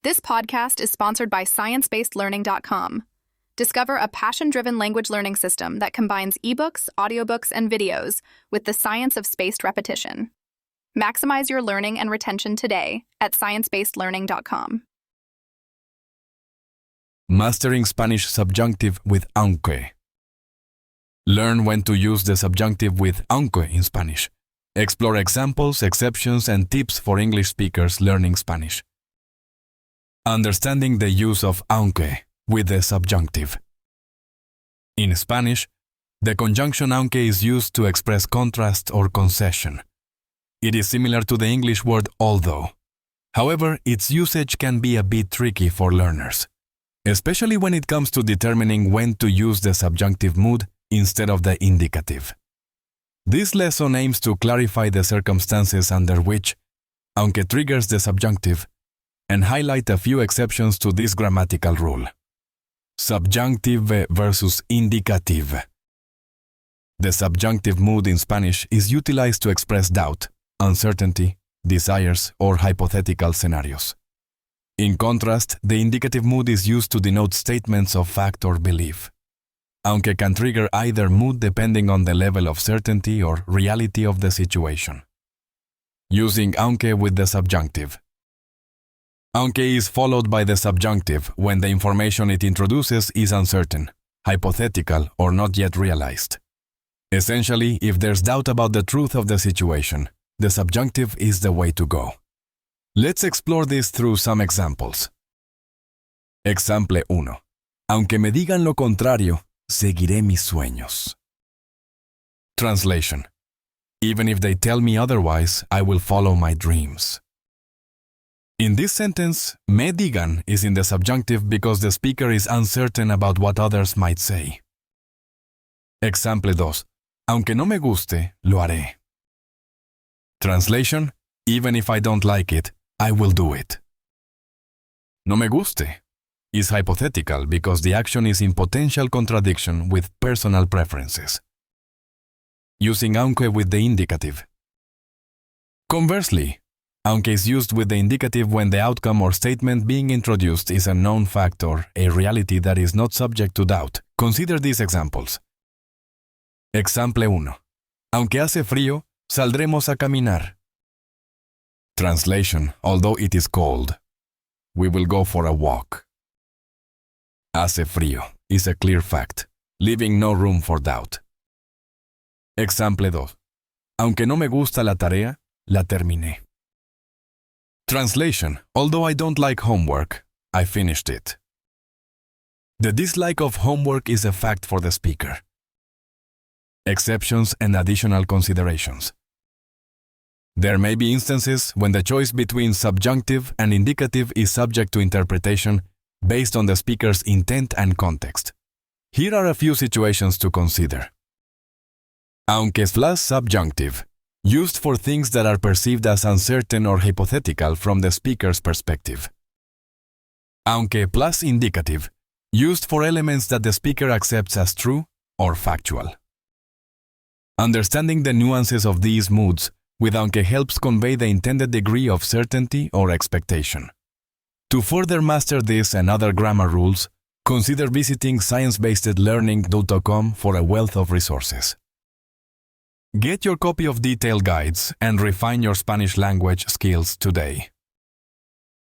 This podcast is sponsored by sciencebased.learning.com. Discover a passion-driven language learning system that combines ebooks, audiobooks, and videos with the science of spaced repetition. Maximize your learning and retention today at sciencebased.learning.com. Mastering Spanish subjunctive with Aunque. Learn when to use the subjunctive with aunque in Spanish. Explore examples, exceptions, and tips for English speakers learning Spanish. Understanding the use of aunque with the subjunctive. In Spanish, the conjunction aunque is used to express contrast or concession. It is similar to the English word although. However, its usage can be a bit tricky for learners, especially when it comes to determining when to use the subjunctive mood instead of the indicative. This lesson aims to clarify the circumstances under which aunque triggers the subjunctive and highlight a few exceptions to this grammatical rule. Subjunctive versus indicative. The subjunctive mood in Spanish is utilized to express doubt, uncertainty, desires, or hypothetical scenarios. In contrast, the indicative mood is used to denote statements of fact or belief. Aunque can trigger either mood depending on the level of certainty or reality of the situation. Using aunque with the subjunctive. Aunque is followed by the subjunctive when the information it introduces is uncertain, hypothetical, or not yet realized. Essentially, if there's doubt about the truth of the situation, the subjunctive is the way to go. Let's explore this through some examples. Example 1. Aunque me digan lo contrario, seguiré mis sueños. Translation. Even if they tell me otherwise, I will follow my dreams. In this sentence, me digan is in the subjunctive because the speaker is uncertain about what others might say. Example 2. Aunque no me guste, lo haré. Translation. Even if I don't like it, I will do it. No me guste is hypothetical because the action is in potential contradiction with personal preferences. Using aunque with the indicative. Conversely, aunque is used with the indicative when the outcome or statement being introduced is a known fact or a reality that is not subject to doubt. Consider these examples. Example 1. Aunque hace frío, saldremos a caminar. Translation. Although it is cold, we will go for a walk. Hace frío is a clear fact, leaving no room for doubt. Example 2. Aunque no me gusta la tarea, la terminé. Translation. Although I don't like homework, I finished it. The dislike of homework is a fact for the speaker. Exceptions and additional considerations. There may be instances when the choice between subjunctive and indicative is subject to interpretation based on the speaker's intent and context. Here are a few situations to consider. Aunque plus subjunctive, used for things that are perceived as uncertain or hypothetical from the speaker's perspective. Aunque plus indicative, used for elements that the speaker accepts as true or factual. Understanding the nuances of these moods with aunque helps convey the intended degree of certainty or expectation. To further master this and other grammar rules, consider visiting sciencebased.learning.com for a wealth of resources. Get your copy of detailed guides and refine your Spanish language skills today.